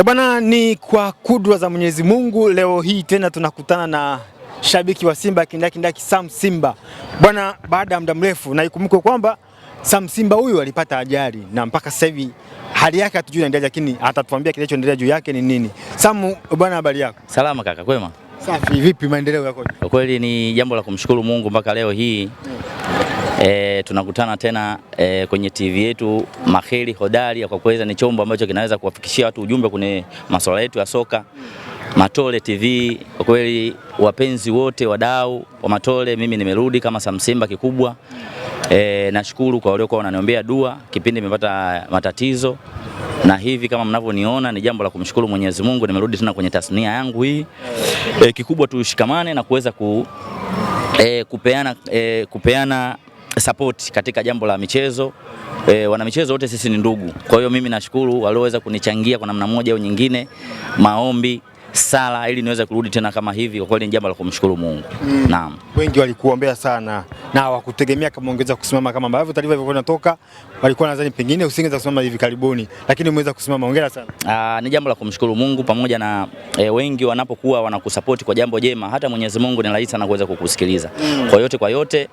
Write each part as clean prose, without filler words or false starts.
Bwana, ni kwa kudra za Mwenyezi Mungu leo hii tena tunakutana na shabiki wa Simba kindaki Sam Simba. Bwana, baada ya muda mrefu, na ikumbuke kwamba Sam Simba huyu alipata ajali na mpaka sasa hivi hali yake hatujui inaendelea, lakini atatuambia kinachoendelea juu yake ni nini. Sam bwana, habari yako? Salama kaka, kwema? Safi, vipi maendeleo yako? Kwa kweli ni jambo la kumshukuru Mungu mpaka leo hii tunakutana tena kwenye TV yetu Mahiri Hodari. Kwa kweli ni chombo ambacho kinaweza kuwafikishia watu ujumbe kwenye masuala yetu ya soka. Matole TV, kwa kweli wapenzi wote, wadau wa Matole, mimi nimerudi kama Sam Simba kikubwa. Nashukuru kwa waliokuwa wananiombea dua kipindi nimepata matatizo, na hivi kama mnavyoniona ni jambo la kumshukuru Mwenyezi Mungu, nimerudi tena kwenye tasnia yangu hii. Kikubwa tushikamane na kuweza kupeana support katika jambo la michezo. Wana michezo wote sisi ni ndugu. Kwa hiyo mimi nashukuru walioweza kunichangia kwa namna moja au nyingine, maombi, sala, ili niweze kurudi tena kama hivi. Kwa kweli ni jambo la kumshukuru Mungu. Naam. Wengi walikuombea sana na hawakutegemea kama ungeweza kusimama kama ambavyo taarifa ilikuwa inatoka. Walikuwa nadhani pengine usingeweza kusimama hivi karibuni, lakini umeweza kusimama. Hongera sana. Ni jambo la kumshukuru Mungu, pamoja na wengi wanapokuwa wanakusupport kwa jambo jema, hata Mwenyezi Mungu ni rahisi sana kuweza kukusikiliza. Kwa yote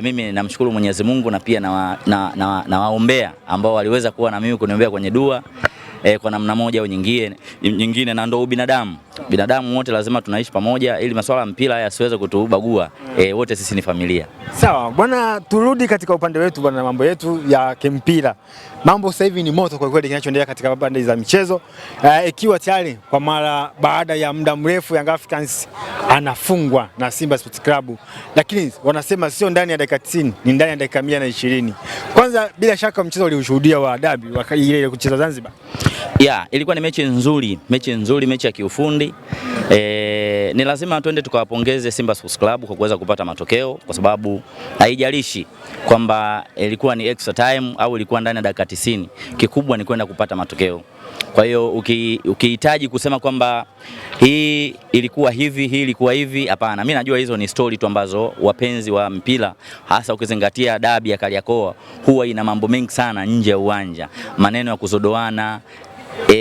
mimi namshukuru Mwenyezi Mungu, na pia na waombea ambao waliweza kuwa na mimi kuniombea kwenye dua kwa namna moja au nyingine, na ndio binadamu wote lazima tunaishi pamoja ili masuala ya mpira yasiweze kutubagua. Wote sisi ni familia. Sawa bwana, turudi katika upande wetu bwana, mambo yetu ya kimpira. Mambo sasa hivi ni moto kwa kweli kinachoendelea katika pande za michezo, ikiwa tayari kwa mara baada ya muda mrefu Young Africans anafungwa na Simba Sports Club, lakini wanasema sio ndani ya dakika 90, ni ndani ya dakika 120. Kwanza bila shaka mchezo uliushuhudia wa dabi ile kucheza Zanzibar. Ilikuwa ni mechi nzuri, mechi ya kiufundi. Ni lazima twende tukawapongeze Simba Sports Club kwa kuweza kupata matokeo, kwa sababu haijalishi kwamba ilikuwa ni extra time au ilikuwa ndani ya dakika 90, kikubwa ni kwenda kupata matokeo. Kwa hiyo ukihitaji kusema kwamba hii ilikuwa hivi, hii ilikuwa hivi, hapana. Mimi najua hizo ni story tu ambazo wapenzi wa mpira, hasa ukizingatia dabi ya Kariakoo, huwa ina mambo mengi sana nje ya uwanja, maneno ya kuzodoana.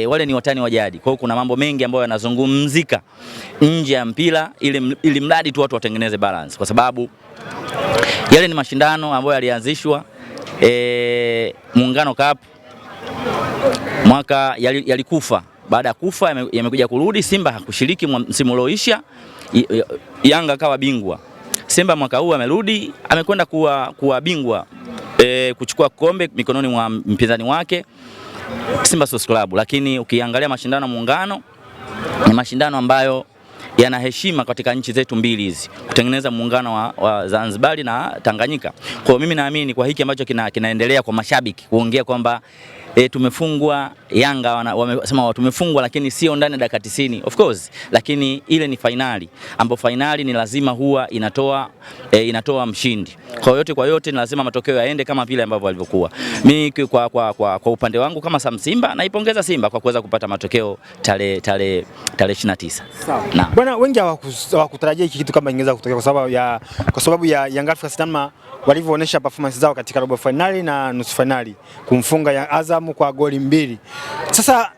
Wale ni watani wa jadi. Kwa hiyo kuna mambo mengi ambayo yanazungumzika nje ya mpira, ili mradi tu watu watengeneze balance, kwa sababu yale ni mashindano ambayo yalianzishwa Muungano Cup mwaka yalikufa. Baada ya kufa yamekuja kurudi. Simba hakushiriki msimu ulioisha, Yanga kawa bingwa. Simba mwaka huu amerudi, amekwenda kuwa bingwa, kuchukua kombe mikononi mwa mpinzani wake Simba Sports Club. Lakini ukiangalia mashindano Muungano ni mashindano ambayo yana heshima katika nchi zetu mbili hizi, kutengeneza muungano wa Zanzibar na Tanganyika. Kwa hiyo mimi naamini kwa hiki ambacho kinaendelea kwa mashabiki kuongea kwamba tumefungwa, Yanga wamesema tumefungwa, lakini sio ndani ya dakika 90. Of course, lakini ile ni finali, ambapo finali ni lazima huwa inatoa mshindi. Kwa yote ni lazima matokeo yaende kama vile ambavyo walivyokuwa. Mimi kwa upande wangu kama Sam Simba, naipongeza Simba kwa kuweza kupata matokeo tarehe 29. Sawa. Bwana, wengi hawakutarajia hiki kitu kama ingeweza kutokea kwa sababu ya Young Africans kama walivyoonyesha performance zao katika robo finali na nusu finali, kumfunga ya Azam kwa goli 2. Sasa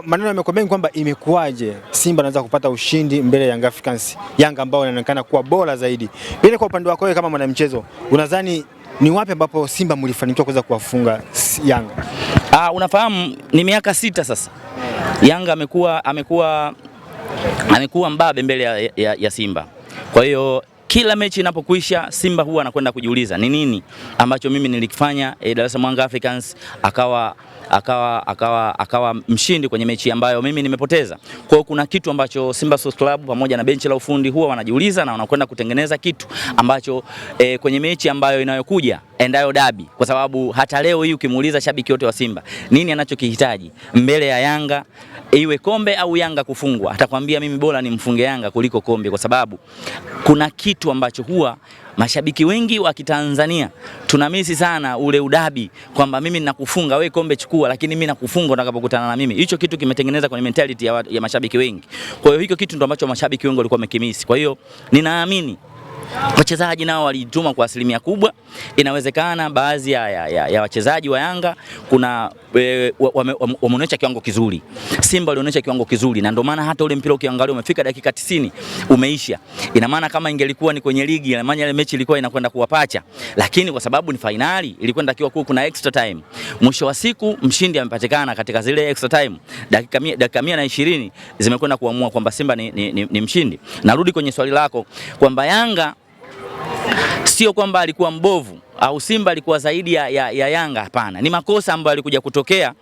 maneno yamekuwa mengi kwamba imekuwaje Simba anaweza kupata ushindi mbele ya Young Africans, Yanga ambao wanaonekana kuwa bora zaidi. Bila kwa upande wako kama mwanamchezo, unadhani ni wapi ambapo Simba mlifanikiwa kuweza kuwafunga Yanga? Unafahamu ni miaka 6 sasa Yanga amekuwa mbabe mbele ya Simba. Kwa hiyo kila mechi inapokwisha Simba huwa anakwenda kujiuliza ni nini ambacho mimi nilikifanya Dar es Salaam Young Africans akawa mshindi kwenye mechi ambayo mimi nimepoteza. Kwa hiyo kuna kitu ambacho Simba Sports Club pamoja na benchi la ufundi huwa wanajiuliza, na wanakwenda kutengeneza kitu ambacho kwenye mechi ambayo inayokuja endayo dabi, kwa sababu hata leo hii ukimuuliza shabiki yote wa Simba nini anachokihitaji mbele ya Yanga, iwe kombe au Yanga kufungwa, atakwambia mimi bora nimfunge Yanga kuliko kombe, kwa sababu kuna kitu ambacho huwa mashabiki wengi wa Kitanzania tunamisi sana ule udabi, kwamba mimi ninakufunga wewe kombe chukua, lakini mimi nakufunga utakapokutana na mimi. Hicho kitu kimetengeneza kwenye mentality ya mashabiki wengi. Kwa hiyo hicho kitu ndio ambacho mashabiki wengi walikuwa wamekimisi. Kwa hiyo ninaamini wachezaji nao walijituma kwa asilimia kubwa. Inawezekana baadhi ya wachezaji wa Yanga kuna wameonyesha kiwango kizuri, Simba walionyesha kiwango kizuri, na ndio maana hata ule mpira ukiangalia umefika dakika 90 umeisha. Ina maana kama ingelikuwa ni kwenye ligi, ina maana ile mechi ilikuwa inakwenda kuwa pacha, lakini kwa sababu ni finali ilikuwa inatakiwa kuwa kuna extra time. Mwisho wa siku mshindi amepatikana katika zile extra time, dakika 120 zimekwenda kuamua kwamba Simba ni mshindi. Narudi kwenye swali lako kwamba Yanga sio kwamba alikuwa mbovu au Simba alikuwa zaidi ya Yanga, hapana. Ni makosa ambayo alikuja kutokea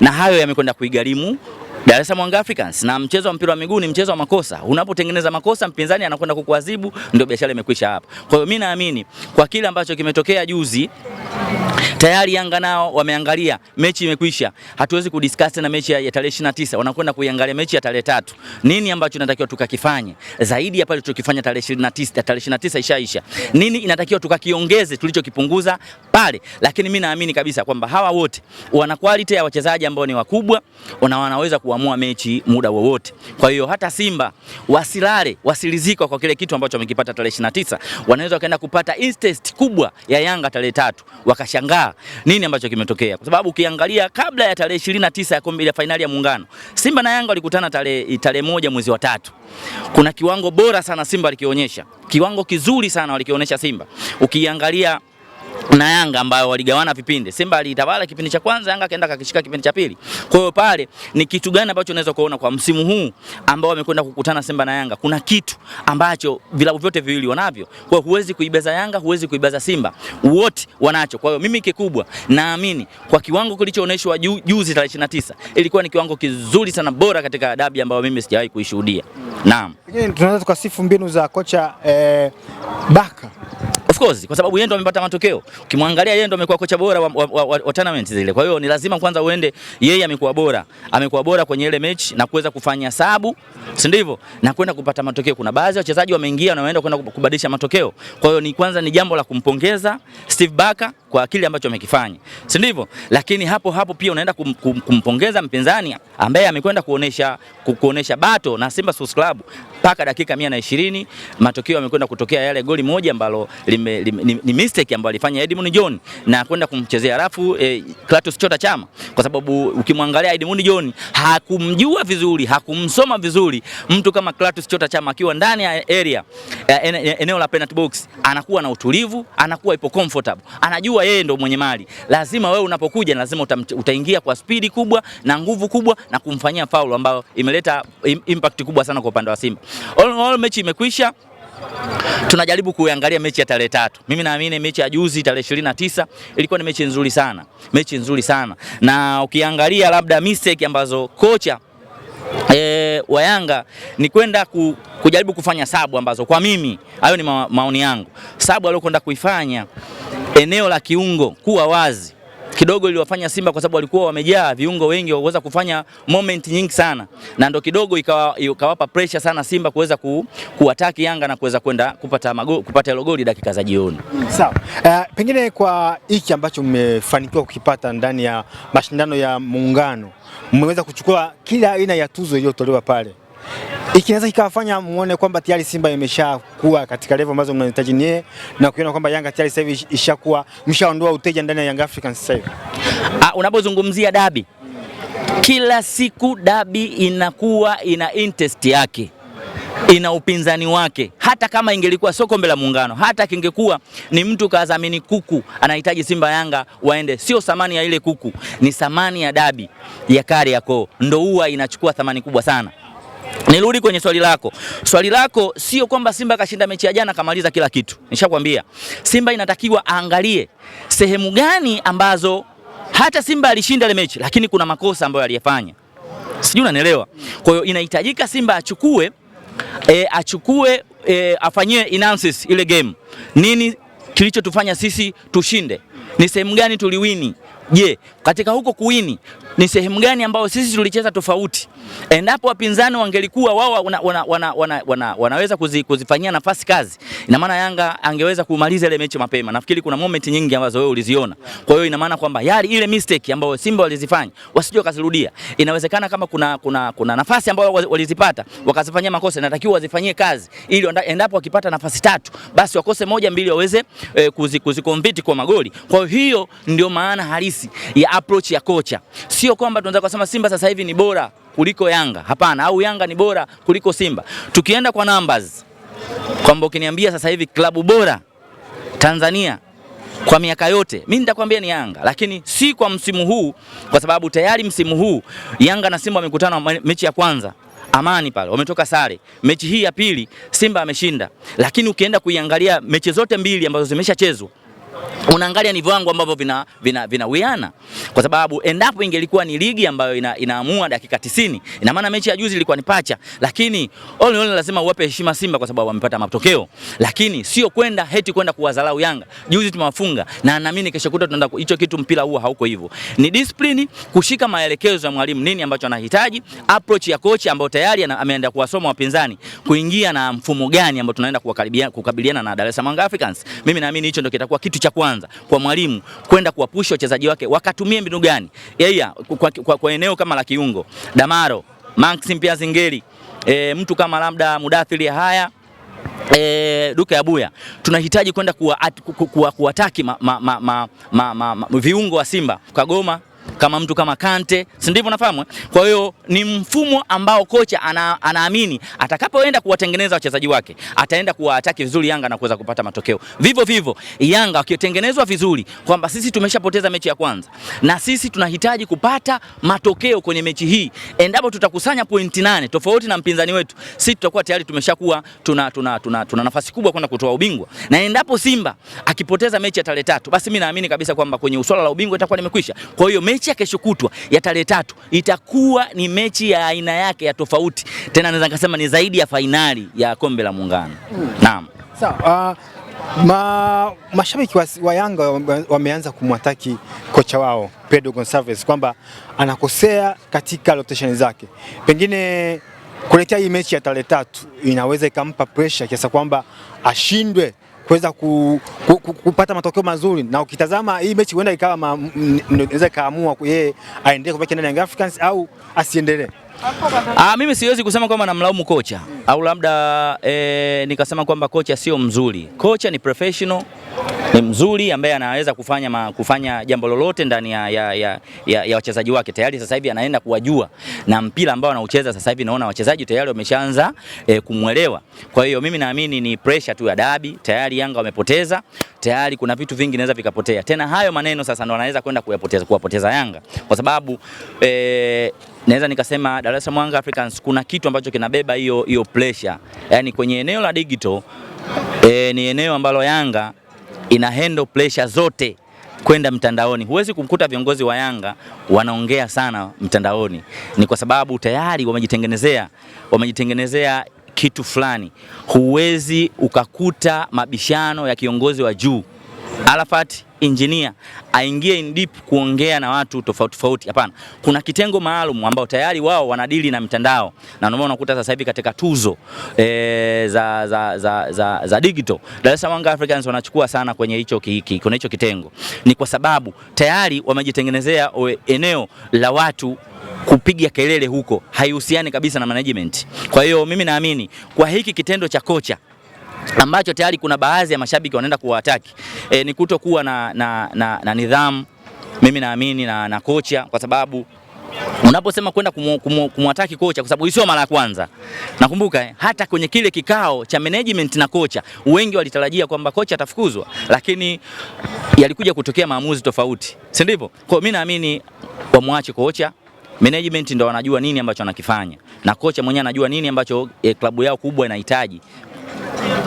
na hayo yamekwenda kuigharimu Dar es Salaam Young Africans, na mchezo wa mpira wa miguu ni mchezo wa makosa. Unapotengeneza makosa mpinzani anakwenda kukuadhibu, ndio biashara imekwisha hapa. Kwa hiyo mimi naamini kwa kile ambacho kimetokea juzi, tayari Yanga nao wameangalia mechi imekwisha. Hatuwezi kudiscuss na mechi ya tarehe 29, wanakwenda kuiangalia mechi ya tarehe 3. Nini ambacho tunatakiwa tukakifanye zaidi ya pale tulichokifanya tarehe 29? Tarehe 29 ishaisha. Nini inatakiwa tukakiongeze tulichokipunguza pale? Lakini mimi naamini kabisa kwamba hawa wote wana quality ya wachezaji ambao ni wakubwa na wanaweza kuamua mechi muda wowote. Kwa hiyo hata Simba wasilale, wasilizika kwa kile kitu ambacho wamekipata tarehe 29, wanaweza kaenda kupata instant kubwa ya Yanga tarehe 3, wakashangaa nini ambacho kimetokea. Kwa sababu ukiangalia kabla ya tarehe 29 ya kombe la finali ya Muungano, Simba na Yanga walikutana tarehe 1 mwezi wa 3. Kuna kiwango bora sana Simba alikionyesha, kiwango kizuri sana walikionyesha Simba. Ukiangalia na Yanga ambao waligawana vipindi, Simba alitawala kipindi cha kwanza, Yanga kaenda kakishika kipindi cha pili. Kwa hiyo pale ni kitu gani ambacho unaweza kuona kwa msimu huu ambao wamekwenda kukutana Simba na Yanga? Kuna kitu ambacho vilabu vyote viwili wanavyo. Kwa hiyo huwezi kuibeza Yanga, huwezi kuibeza Simba, wote wanacho. Kwa hiyo mimi kikubwa naamini kwa kiwango kilichoonyeshwa juzi tarehe 29 ilikuwa ni kiwango kizuri sana, bora katika dabi ambayo mimi sijawahi kuishuhudia. Naam. Tunaweza tukasifu mbinu za kocha Baka. Of course, kwa sababu yeye ndo amepata matokeo. Ukimwangalia yeye ndo amekuwa kocha bora wa tournament zile. Kwa hiyo ni lazima kwanza uende yeye amekuwa bora. Amekuwa bora kwenye ile mechi na kuweza kufanya sabu, si ndivyo? Na kwenda kupata matokeo. Kuna baadhi ya wachezaji wameingia na waenda kwenda kubadilisha matokeo. Kwa hiyo ni kwanza ni jambo la kumpongeza Steve Baka kwa kile ambacho amekifanya, si ndivyo? Lakini hapo pia unaenda kumpongeza mpinzani ambaye amekwenda kuonesha bato na Simba Sports Club mpaka dakika 120. Matokeo yamekwenda kutokea yale goli moja ambalo ni mistake ambayo alifanya Edmund John na kwenda kumchezea alafu Clatous Chota Chama, kwa sababu ukimwangalia Edmund John hakumjua vizuri, hakumsoma vizuri mtu kama Clatous Chota Chama akiwa ndani ya area eneo la penalty box, anakuwa na utulivu, anakuwa ipo comfortable, anajua yeye ndo mwenye mali. Lazima wewe unapokuja lazima utaingia kwa spidi kubwa na nguvu kubwa na kumfanyia foul ambayo imeleta impact kubwa sana kwa upande wa Simba. All mechi imekwisha. Tunajaribu kuangalia mechi ya tarehe 3. Mimi naamini mechi ya juzi tarehe 29 ilikuwa ni mechi nzuri sana. Mechi nzuri sana. Na ukiangalia labda mistake ambazo kocha wa Yanga ni kwenda kujaribu kufanya sabu ambazo kwa mimi hayo ni maoni yangu. Sabu aliyokwenda kuifanya eneo la kiungo kuwa wazi kidogo iliwafanya Simba, kwa sababu walikuwa wamejaa viungo wengi waweza kufanya moment nyingi sana, na ndo kidogo ikawapa pressure sana Simba kuweza kuataki Yanga na kuweza kwenda kupata hilo goli dakika za jioni. Sawa. Pengine kwa hiki ambacho mmefanikiwa kukipata ndani ya mashindano ya Muungano, mmeweza kuchukua kila aina ya tuzo iliyotolewa pale. Ikinaweza kikawafanya muone kwamba tayari Simba imeshakuwa katika level ambazo mnahitaji nyie, na kuona kwamba Yanga tayari sasa hivi ishakuwa mshaondoa uteja ndani ya Young Africans sasa hivi. Unapozungumzia dabi, kila siku dabi inakuwa ina interest yake, ina upinzani wake. Hata kama ingelikuwa sio kombe la Muungano, hata kingekuwa ni mtu kadhamini kuku anahitaji Simba Yanga waende, sio thamani ya ile kuku, ni thamani ya dabi ya Kariakoo, ndio huwa inachukua thamani kubwa sana. Nirudi kwenye swali lako. Swali lako sio kwamba Simba kashinda mechi ya jana kamaliza kila kitu. Nishakwambia Simba inatakiwa aangalie sehemu gani ambazo hata Simba alishinda ile mechi lakini kuna makosa ambayo aliyafanya. Sijui unanielewa. Kwa hiyo inahitajika Simba achukue afanyie analysis ile game. Nini kilichotufanya sisi tushinde? Ni sehemu gani tuliwini? Je, katika huko kuwini ni sehemu gani ambayo sisi tulicheza tofauti. Endapo wapinzani wangelikuwa wao wanaweza kuzifanyia nafasi kazi, ina maana Yanga angeweza kumaliza ile mechi mapema. Nafikiri kuna moment nyingi ambazo wewe uliziona. Kwa hiyo ina maana kwamba yale ile mistake ambayo Simba walizifanya wasije wakazirudia. Inawezekana kama kuna nafasi ambayo walizipata wakazifanyia makosa, inatakiwa wazifanyie kazi ili endapo wakipata nafasi tatu basi wakose moja mbili waweze kuzikonvert kwa magoli. Kwa hiyo ndio maana halisi ya approach ya kocha. Sio kwamba tunaweza kusema Simba sasa hivi ni bora kuliko Yanga. Hapana, au Yanga ni bora kuliko Simba. Tukienda kwa numbers, kwamba ukiniambia sasa hivi klabu bora Tanzania kwa miaka yote, mimi nitakwambia ni Yanga, lakini si kwa msimu huu, kwa sababu tayari msimu huu Yanga na Simba wamekutana mechi ya kwanza Amani pale, wametoka sare. Mechi hii ya pili Simba ameshinda. Lakini ukienda kuiangalia mechi zote mbili ambazo zimeshachezwa, unaangalia ni viwango ambavyo vinawiana, kwa sababu endapo ingelikuwa ni ligi ambayo inaamua dakika 90, ina maana mechi ya juzi ilikuwa ni pacha. Lakini all in all lazima uwape heshima Simba kwa sababu wamepata matokeo, lakini sio kwenda kuwadharau Yanga. Juzi tumewafunga na naamini kesho kuta tunaenda hicho kitu. Mpira huo hauko hivyo, ni discipline, kushika maelekezo ya mwalimu, nini ambacho anahitaji, approach ya kocha ambao tayari ameenda kuwasoma wapinzani, kuingia na mfumo gani ambao tunaenda kukabiliana na Dar es Salaam Africans. Mimi naamini hicho ndio kitakuwa kitu cha kwanza kwa mwalimu, kwenda kuwapush wachezaji wake wakatumie mbinu gani. Kwa eneo kama la kiungo Damaro, Maxim pia Zingeli, mtu kama labda Mudathiri haya, Duka ya Buya, tunahitaji kwenda kuwataki viungo wa Simba, Kagoma kama mtu kama Kante, si ndivyo nafahamu? Kwa hiyo ni mfumo ambao kocha anaamini atakapoenda kuwatengeneza wachezaji wake ataenda kuwaataki vizuri Yanga na kuweza kupata matokeo. Vivyo vivyo Yanga wakitengenezwa vizuri kwamba sisi tumeshapoteza mechi ya kwanza na sisi tunahitaji kupata matokeo kwenye mechi hii. Endapo tutakusanya pointi 8 tofauti na mpinzani wetu, sisi tutakuwa tayari tumeshakuwa tuna nafasi kubwa kwenda kutoa ubingwa. Na endapo Simba akipoteza mechi ya tarehe 3, basi mimi naamini kabisa kwamba kwenye uswala la ubingwa itakuwa limekwisha. Kwa hiyo mechi ya kesho kutwa ya tarehe 3 itakuwa ni mechi ya aina yake ya tofauti. Tena naweza kusema ni zaidi ya fainali ya Kombe la Muungano. Naam. Sawa. Mashabiki wa Yanga wameanza kumwataki kocha wao Pedro Gonçalves kwamba anakosea katika rotation zake. Pengine kuelekea hii mechi ya tarehe 3 inaweza ikampa pressure kiasi kwamba ashindwe kuweza kupata matokeo mazuri, na ukitazama hii mechi huenda ikawa inaweza kaamua yeye aendelee kubaki ndani ya Young Africans au asiendelee. Mimi siwezi kusema kwamba namlaumu kocha au labda nikasema kwamba kocha sio mzuri. Kocha ni professional, ni mzuri ambaye anaweza kufanya jambo lolote ndani ya wachezaji wake. Tayari sasa hivi anaenda kuwajua, na mpira ambao anaucheza sasa hivi naona wachezaji tayari wameshaanza kumuelewa. Kwa hiyo mimi naamini ni pressure tu ya dabi. Tayari Yanga wamepoteza, tayari kuna vitu vingi naweza vikapotea. Tena hayo maneno sasa ndo anaweza kwenda kuwapoteza Yanga, kwa sababu naweza nikasema Dar es Salaam Africans kuna kitu ambacho kinabeba hiyo pressure. Yaani kwenye eneo la digital ni eneo ambalo Yanga ina handle pressure zote kwenda mtandaoni. Huwezi kumkuta viongozi wa Yanga wanaongea sana mtandaoni, ni kwa sababu tayari wamejitengenezea kitu fulani. Huwezi ukakuta mabishano ya kiongozi wa juu Arafat engineer aingie in deep kuongea na watu tofauti. Hapana, kuna kitengo maalum ambao tayari wao wanadili na mitandao, na ndio maana unakuta sasa hivi katika tuzo za digital Dar es Salaam Africans wanachukua sana kwenye hicho kitengo. Ni kwa sababu tayari wamejitengenezea eneo la watu kupiga kelele huko, haihusiani kabisa na management. Kwa hiyo mimi naamini kwa hiki kitendo cha kocha ambacho tayari kuna baadhi ya mashabiki wanaenda kuwataki, ni kutokuwa na nidhamu. Mimi naamini na kocha, kwa sababu unaposema kwenda kumwataki kocha, kwa sababu sio mara ya kwanza. Nakumbuka hata kwenye kile kikao cha management na kocha, wengi walitarajia kwamba kocha atafukuzwa, lakini yalikuja kutokea maamuzi tofauti, si ndivyo? Kwa mimi naamini wamwache kocha. Management ndio wanajua nini ambacho anakifanya, na kocha mwenyewe anajua nini ambacho klabu yao kubwa inahitaji.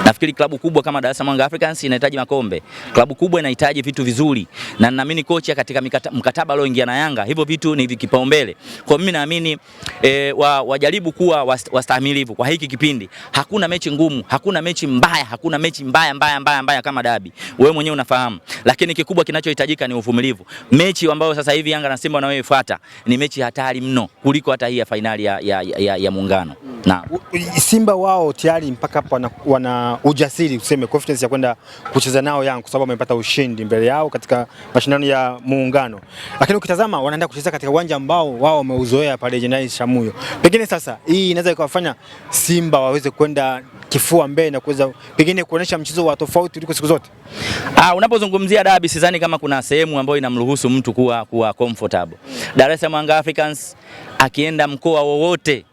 Nafikiri klabu kubwa kama Dar es Salaam Africans inahitaji makombe. Klabu kubwa inahitaji vitu vizuri. Na ninaamini kocha katika mkataba alioingia na Yanga, hivyo vitu ni vikipaumbele. Kwa mimi naamini wajaribu kuwa wastahimilivu kwa hiki kipindi. Hakuna mechi ngumu, hakuna mechi mbaya, hakuna mechi mbaya kama dabi. Wewe mwenyewe unafahamu. Lakini kikubwa kinachohitajika ni uvumilivu. Mechi ambayo sasa hivi Yanga na Simba wanayoifuata ni mechi hatari mno kuliko hata hii ya finali ya Muungano. Na Simba wao tayari mpaka hapo wana ujasiri useme confidence ya kwenda kucheza nao Yanga kwa sababu wamepata ushindi mbele yao katika mashindano ya Muungano. Lakini ukitazama wanaenda kucheza katika uwanja ambao wao wameuzoea pale Jenerali Samuyo. Pengine sasa hii inaweza ikawafanya Simba waweze kwenda kifua mbele na kuweza pengine kuonesha mchezo wa tofauti kuliko siku zote. Unapozungumzia dabi sidhani kama kuna sehemu ambayo inamruhusu mtu kuwa comfortable. Dar es Salaam Africans akienda mkoa wowote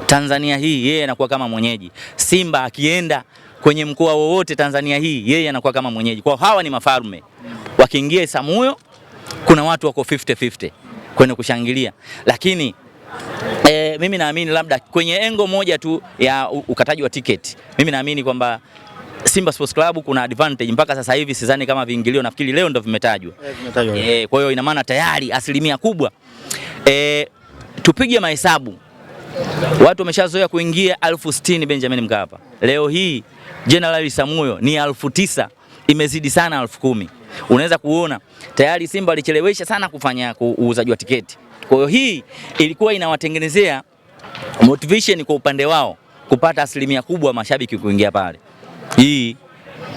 Tanzania hii yeye anakuwa kama mwenyeji. Simba akienda kwenye mkoa wowote Tanzania hii yeye anakuwa kama mwenyeji. Kwa hawa ni mafalme. Wakiingia Samuyo kuna watu wako 50-50 kwenda kushangilia. Lakini mimi naamini labda kwenye engo moja tu ya ukataji wa tiketi. Mimi naamini kwamba Simba Sports Club kuna advantage mpaka sasa hivi sidhani kama viingilio, nafikiri leo ndo vimetajwa. Kwa hiyo ina maana tayari asilimia kubwa tupige mahesabu. Watu wameshazoea kuingia 1060 Benjamin Mkapa. Leo hii Jenerali Samuyo ni 9000, imezidi sana 10000. Unaweza kuona tayari Simba walichelewesha sana kufanya uuzaji wa tiketi. Kwa hiyo hii ilikuwa inawatengenezea motivation kwa upande wao kupata asilimia kubwa mashabiki kuingia pale. Hii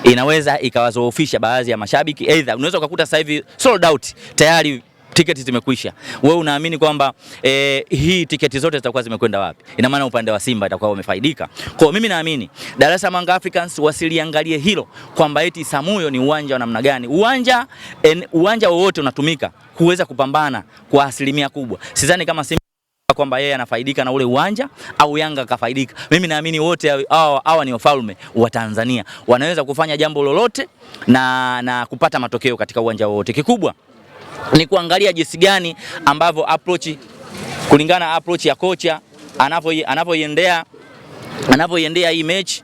inaweza ikawazoofisha baadhi ya mashabiki. Either unaweza kukuta sasa hivi sold out tayari tiketi zimekwisha. Wewe unaamini kwamba hii tiketi zote zitakuwa zimekwenda wapi? Ina maana upande wa Simba itakuwa wamefaidika. Kwa mimi naamini Dar es Salaam Africans wasiliangalie hilo kwamba eti Samuyo ni uwanja wa namna gani. Uwanja wowote unatumika kuweza kupambana kwa asilimia kubwa. Sidhani kama Simba kwamba yeye anafaidika na ule uwanja au Yanga kafaidika. Mimi naamini wote hawa ni wafalme wa Tanzania. Wanaweza kufanya jambo lolote na kupata matokeo katika uwanja wote. Kikubwa ni kuangalia jinsi gani ambavyo kulingana na approach ya kocha anavyoiendea hii mechi.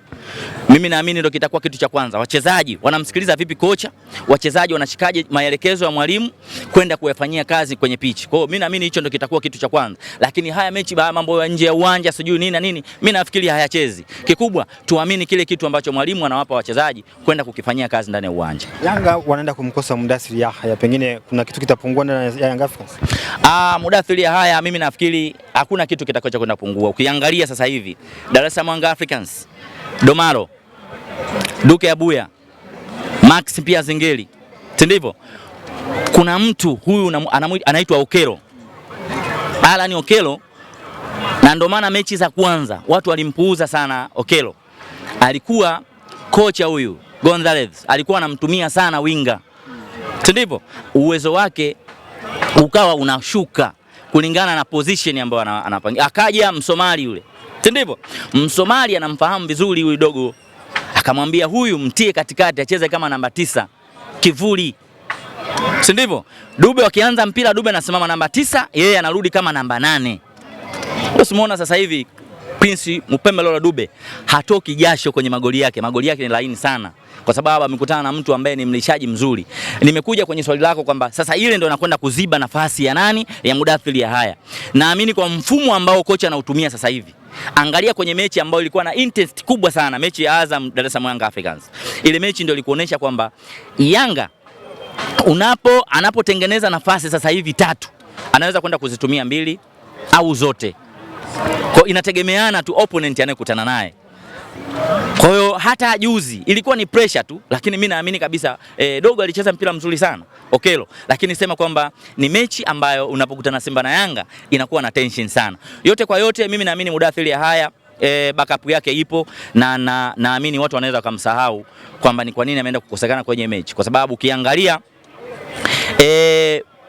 Mimi naamini ndio kitakuwa kitu cha kwanza. Wachezaji wanamsikiliza vipi kocha? Wachezaji wanashikaje maelekezo ya mwalimu kwenda kuyafanyia kazi kwenye pitch. Kwa hiyo mimi naamini hicho ndio kitakuwa kitu cha kwanza. Lakini haya mechi mambo ya nje ya uwanja sijui nini na nini, mimi nafikiri hayachezi. Kikubwa tuamini kile kitu ambacho mwalimu anawapa wachezaji kwenda kukifanyia kazi ndani ya uwanja. Yanga wanaenda kumkosa Mudathir Yahya, pengine kuna kitu kitapungua ndani ya Yanga Africans. Mudathir Yahya mimi nafikiri hakuna kitu kitakacho kwenda kupungua. Ukiangalia sasa hivi Dar es Salaam Africans, Domaro, Duke Abuya, Max pia Zengeli. Ndivyo. Kuna mtu huyu anaitwa Okelo. Alan Okelo, na ndio maana mechi za kwanza watu walimpuuza sana Okelo. Alikuwa kocha huyu Gonzalez alikuwa anamtumia sana winga. Ndivyo. Uwezo wake ukawa unashuka kulingana na position ambayo anapangia. Akaja Msomali yule. Ndivyo. Msomali anamfahamu vizuri huyu dogo. Akamwambia huyu mtie katikati acheze kama namba 9 kivuli. Si ndivyo? Dube wakianza mpira Dube anasimama namba 9, yeye anarudi kama namba 8. Usimuona sasa hivi Prince Mupembelo Dube hatoki jasho kwenye magoli yake. Magoli yake ni laini sana kwa sababu amekutana na mtu ambaye ni mlishaji mzuri. Nimekuja kwenye swali lako kwamba sasa ile ndio inakwenda kuziba nafasi ya nani? Ya Mudathir Yahya. Naamini kwa mfumo ambao kocha anautumia sasa hivi. Angalia kwenye mechi ambayo ilikuwa na intensity kubwa sana, mechi ya Azam Dar es Salaam Africans. Ile mechi ndio ilikuonesha kwamba Yanga anapotengeneza nafasi sasa hivi 3, anaweza kwenda kuzitumia 2 au zote. Kwa inategemeana tu opponent anayekutana naye. Kwa hiyo hata juzi ilikuwa ni pressure tu, lakini mimi naamini kabisa dogo alicheza mpira mzuri sana Okelo, lakini sema kwamba ni mechi ambayo unapokutana Simba na Yanga inakuwa na tension sana. Yote kwa yote mimi naamini Mudathir Yahya backup yake ipo na naamini watu wanaweza kumsahau kwamba ni kwa nini ameenda kukosekana kwenye mechi, kwa sababu ukiangalia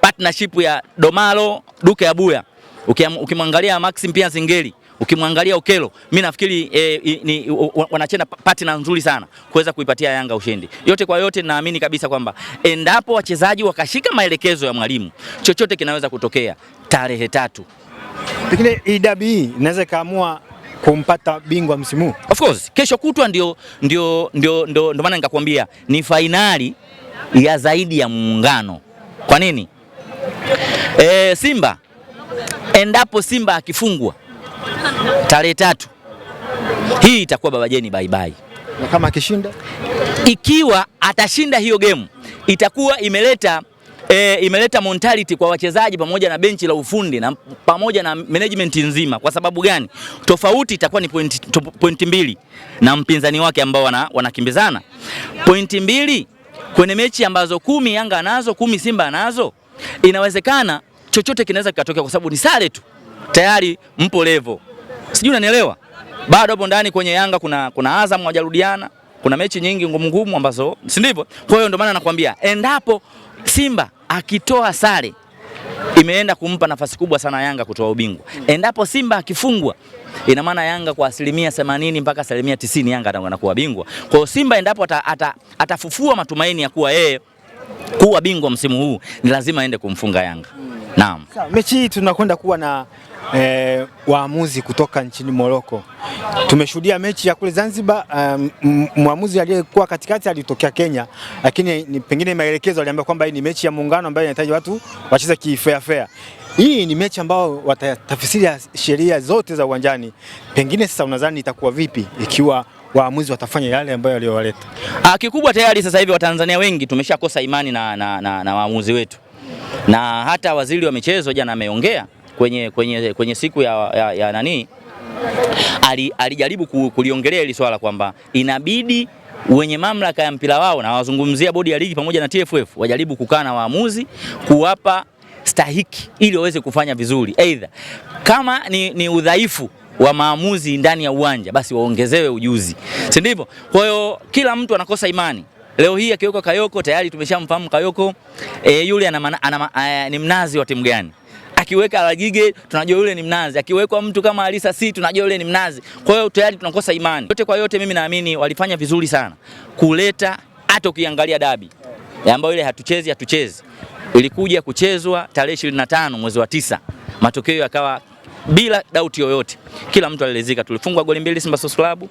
partnership ya Domalo, Duke Abuya, ukimwangalia Maxim pia Zengeli, ukimwangalia Okelo, mimi nafikiri wanacheza partner nzuri sana kuweza kuipatia Yanga ushindi. Yote kwa yote naamini kabisa kwamba endapo wachezaji wakashika maelekezo ya mwalimu, chochote kinaweza kutokea tarehe 3. Pengine dabi inaweza kaamua kumpata bingwa msimu? Of course, kesho kutwa ndio maana nikakwambia ni fainali ya zaidi ya muungano. Kwa nini? Simba, endapo Simba akifungwa tarehe 3, hii itakuwa baba Jeni bye bye. Na kama akishinda, ikiwa atashinda hiyo game, itakuwa imeleta mentality kwa wachezaji pamoja na benchi la ufundi na pamoja na management nzima. Kwa sababu gani? Tofauti itakuwa ni pointi mbili na mpinzani wake ambao wanakimbizana. Pointi mbili kwenye mechi ambazo 10 Yanga anazo, 10 Simba anazo. Inawezekana chochote kinaweza kikatokea kwa sababu ni sare tu. Tayari mpo level. Sijui unanielewa? Bado hapo ndani kwenye Yanga kuna Azam hawajarudiana. Kuna mechi nyingi ngumu ambazo, si ndivyo? Kwa hiyo ndio maana nakwambia endapo Simba akitoa sare, imeenda kumpa nafasi kubwa sana Yanga kutoa ubingwa. Endapo Simba akifungwa, ina maana Yanga kwa 80% mpaka 90% Yanga anakuwa bingwa. Kwa hiyo Simba endapo atafufua matumaini ya kuwa yeye kuwa bingwa msimu huu, ni lazima aende kumfunga Yanga. Naam. Mechi hii tunakwenda kuwa na waamuzi kutoka nchini Morocco. Tumeshuhudia mechi ya kule Zanzibar, mwamuzi aliyekuwa katikati alitokea Kenya, lakini pengine maelekezo aliambia kwamba hii ni mechi ya muungano ambayo inahitaji watu wacheze fair. Hii ni mechi ambayo watatafsiri sheria zote za uwanjani. Pengine sasa unadhani itakuwa vipi ikiwa waamuzi watafanya yale ambayo waliowaleta? Kikubwa tayari sasa hivi Watanzania wengi tumeshakosa imani na waamuzi wetu. Na hata waziri wa michezo jana ameongea kwenye siku ya nani, alijaribu kuliongelea hili swala kwamba inabidi wenye mamlaka ya mpira wao, na wazungumzia bodi ya ligi pamoja na TFF, wajaribu kukaa na waamuzi kuwapa stahiki ili waweze kufanya vizuri. Aidha kama ni udhaifu wa maamuzi ndani ya uwanja, basi waongezewe ujuzi, si ndivyo? Kwa hiyo kila mtu anakosa imani. Leo hii akiweka Kayoko, tayari tumeshamfahamu Kayoko yule ni mnazi wa timu gani. Akiweka Alagige tunajua yule ni mnazi, akiwekwa mtu kama Alisa C tunajua yule ni mnazi. Kwa hiyo tayari tunakosa imani. Yote kwa yote mimi naamini walifanya vizuri sana kuleta, hata ukiangalia dabi ambayo ile hatuchezi ilikuja kuchezwa tarehe 25 mwezi wa 9, matokeo yakawa bila doubt yoyote, kila mtu aliridhika. Tulifungwa goli 2 Simba Sports Club,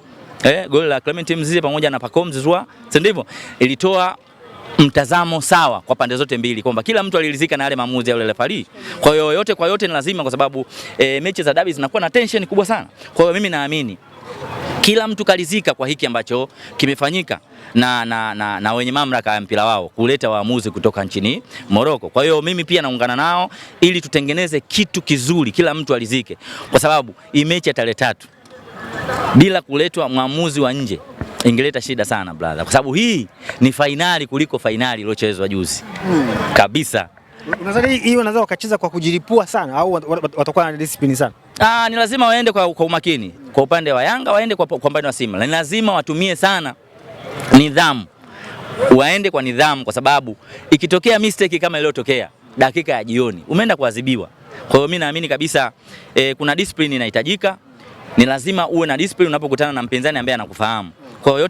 goli la Clement Mzize pamoja na Pacome Zouzoua, si ndivyo? Ilitoa mtazamo sawa kwa pande zote mbili kwamba kila mtu aliridhika na yale maamuzi ya yule referee. Kwa hiyo yote kwa yote ni lazima, kwa sababu mechi za dabi zinakuwa na tension kubwa sana. Kwa hiyo mimi naamini kila mtu kalizika kwa hiki ambacho kimefanyika na wenye mamlaka ya mpira wao kuleta waamuzi kutoka nchini Morocco. Kwa hiyo mimi pia naungana nao ili tutengeneze kitu kizuri, kila mtu alizike, kwa sababu hii mechi ya tarehe 3 bila kuletwa mwamuzi wa nje ingeleta shida sana brother, kwa sababu hii ni fainali kuliko fainali iliyochezwa juzi kabisa. Unadhani hii wanaweza wakacheza kwa kujilipua sana au watakuwa na discipline sana? Ni lazima waende kwa umakini. Kwa upande wa Yanga waende kwa upande wa Simba. Ni lazima watumie sana nidhamu. Waende kwa nidhamu, kwa sababu ikitokea mistake kama iliyotokea dakika ya jioni, umeenda kuadhibiwa. Kwa hiyo mimi naamini kabisa kuna discipline inahitajika. Ni lazima uwe na discipline unapokutana na mpinzani ambaye anakufahamu.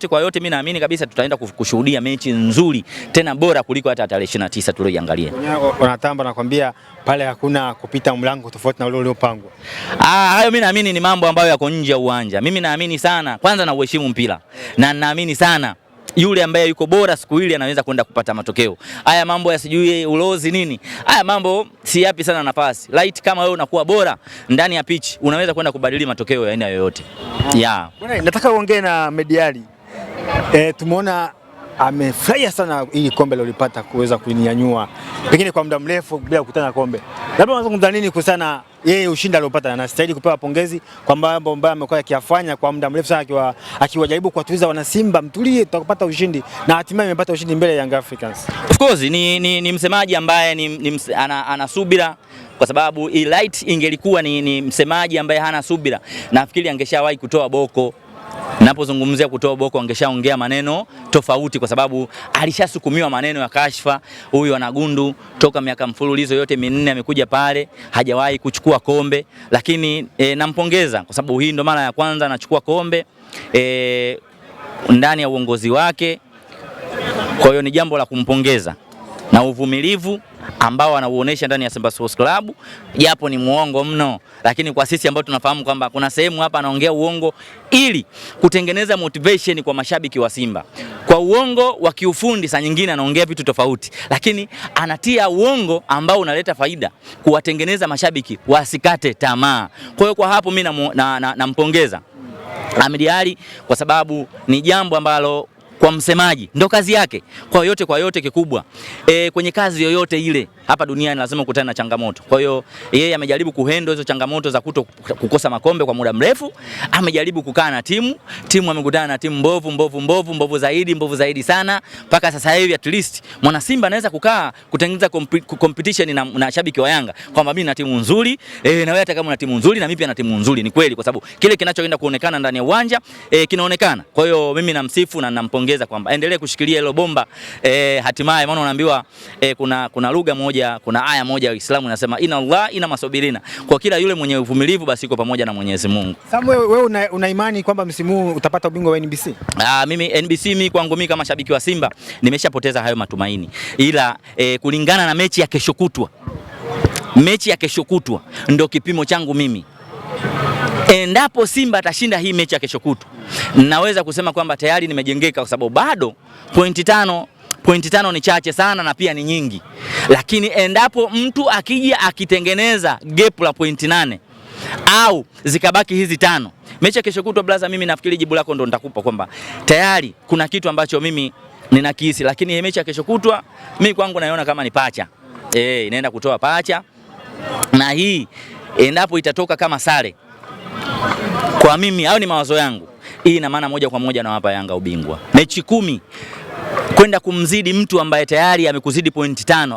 Kwa yote mimi naamini kabisa tutaenda kushuhudia mechi nzuri tena bora kuliko hata tarehe 29 tulioiangalia. Wanatamba nakwambia pale hakuna kupita mlango tofauti na ule uliopangwa. Hayo mimi naamini ni mambo ambayo yako nje ya uwanja. Mimi naamini sana, kwanza na uheshimu mpira. Na naamini sana yule ambaye yuko bora siku ile anaweza kwenda kupata matokeo. Haya mambo ya sijui ulozi nini, haya mambo si yapi sana nafasi. Light kama wewe unakuwa bora ndani ya pitch, unaweza kwenda kubadili matokeo ya aina yoyote. Bwana, nataka uongee na Mediali. Tumeona amefurahia sana ili kombe lolipata kuweza kunyanyua pengine kwa muda mrefu bila kukutana na kombe. Labda unazungumza nini kuhusiana yeye ushindi aliopata, na anastahili kupewa pongezi kwa mambo ambayo amekuwa akiyafanya kwa muda mrefu sana, akiwajaribu kuwatuliza wana Simba, mtulie tutakapata ushindi, na hatimaye amepata ushindi mbele ya Young Africans. Of course ni msemaji ambaye ana subira, kwa sababu Light ingelikuwa ni msemaji ambaye hana subira, nafikiri angeshawahi kutoa boko. Ninapozungumzia kutoa boko angeshaongea maneno tofauti, kwa sababu alishasukumiwa maneno ya kashfa. Huyu anagundu toka miaka mfululizo yote 4 amekuja pale, hajawahi kuchukua kombe, lakini nampongeza kwa sababu hii ndo mara ya kwanza anachukua kombe ndani ya uongozi wake. Kwa hiyo ni jambo la kumpongeza. na uvumilivu ambao anauonesha ndani ya Simba Sports Club, japo ni muongo mno, lakini kwa sisi ambao tunafahamu kwamba kuna sehemu hapa anaongea uongo ili kutengeneza motivation kwa mashabiki wa Simba. Kwa uongo wa kiufundi saa nyingine anaongea vitu tofauti, lakini anatia uongo ambao unaleta faida kuwatengeneza mashabiki wasikate tamaa. Kwa hiyo kwa hapo mimi nampongeza Ahmed Ally kwa sababu ni jambo ambalo kwa msemaji ndo kazi yake. Kwa yote kikubwa kwenye kazi yoyote ile hapa duniani lazima ukutane na changamoto. Kwa hiyo yeye amejaribu kuhandle hizo changamoto za kukosa makombe kwa muda mrefu. Amejaribu kukaa na timu amekutana na timu mbovu zaidi sana. Mpaka sasa hivi at least mwana Simba anaweza kukaa kutengeneza competition na shabiki wa Yanga kwamba mimi na timu nzuri na wewe hata kama una timu nzuri na mimi pia na timu nzuri. Ni kweli kwa sababu kile kinachoenda kuonekana ndani ya uwanja kinaonekana. Kwa hiyo mimi namsifu na nampongeza kwamba endelee kushikilia hilo bomba hatimaye, maana unaambiwa kuna lugha moja, kuna aya moja ya Uislamu inasema inna Allah ina masabirina, kwa kila yule mwenye uvumilivu basi yuko pamoja na Mwenyezi Mungu. Samu, wewe una imani kwamba msimu huu utapata ubingwa wa NBC? Mimi NBC kwangu mimi kama shabiki wa Simba nimeshapoteza hayo matumaini, ila kulingana na mechi ya kesho kutwa ndio kipimo changu mimi. Endapo Simba atashinda hii mechi ya kesho kutwa, naweza kusema kwamba tayari nimejengeka, kwa sababu bado pointi tano ni chache sana na pia ni nyingi. Lakini endapo mtu akija akitengeneza gap la pointi 8 au zikabaki hizi 5, mechi ya kesho kutwa blaza, mimi nafikiri jibu lako ndo nitakupa kwamba tayari kuna kitu ambacho mimi ninakihisi. Lakini hii mechi ya kesho kutwa mimi kwangu naiona kama ni pacha. Inaenda kutoa pacha, na hii endapo itatoka kama sare, kwa mimi au ni mawazo yangu, hii ina maana moja kwa moja nawapa Yanga ubingwa. Mechi 10 kwenda kumzidi mtu ambaye tayari amekuzidi pointi 5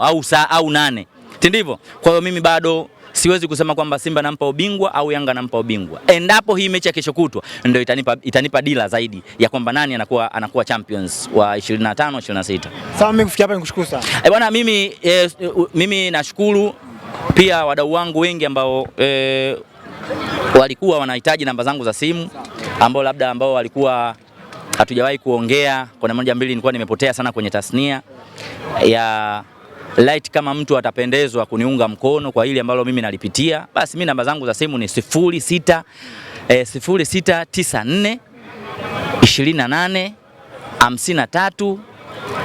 au 8. Ndivyo. Kwa hiyo mimi bado siwezi kusema kwamba Simba nampa ubingwa au Yanga nampa ubingwa. Endapo hii mechi ya kesho kutwa ndio itanipa dila zaidi ya kwamba nani anakuwa champions wa 25 26. Sawa, mimi kufikia hapa nikushukuru sana. Bwana, mimi nashukuru pia wadau wangu wengi ambao walikuwa wanahitaji namba zangu za simu, ambao walikuwa hatujawahi kuongea. Kuna moja mbili nilikuwa nimepotea sana kwenye tasnia ya light. Kama mtu atapendezwa kuniunga mkono kwa hili ambalo mimi nalipitia, basi mimi namba zangu za simu ni 0694 28 53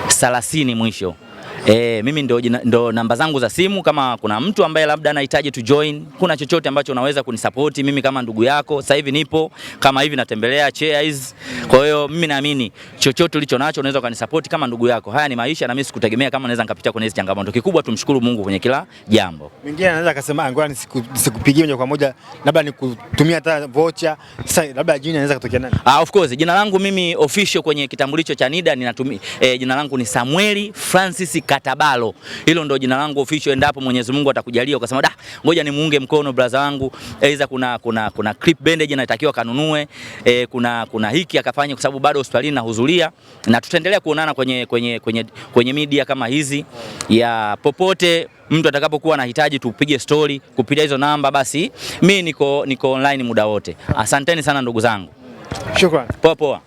30 mwisho. Mimi ndo namba zangu za simu. Kama kuna mtu ambaye labda anahitaji to join, kuna chochote ambacho unaweza kunisupport mimi kama ndugu yako, sasa hivi nipo kama hivi natembelea chairs. Kwa hiyo mimi naamini chochote ulicho nacho unaweza kunisupport kama ndugu yako. Haya ni maisha na mimi sikutegemea kama naweza nikapitia kwenye hizo changamoto. Kikubwa tumshukuru Mungu kwenye kila jambo. Mwingine anaweza akasema ngoja nisikupigie moja kwa moja, labda nikutumia hata voucher. Sasa labda jina anaweza kutokea nani? Of course jina langu mimi official kwenye kitambulisho cha NIDA ninatumia jina langu ni Samuel Francis Katabalo. Hilo ndo jina langu official. Endapo Mwenyezi Mungu atakujalia ukasema ngoja nimuunge mkono brother wangu, aidha kuna clip bandage inatakiwa kanunue, kuna hiki akafanya, kwa sababu bado hospitalini nahudhuria, na tutaendelea kuonana kwenye media kama hizi ya popote mtu atakapokuwa anahitaji tupige story kupitia hizo namba, basi mimi niko online muda wote. Asanteni sana ndugu zangu. Shukrani. Poa.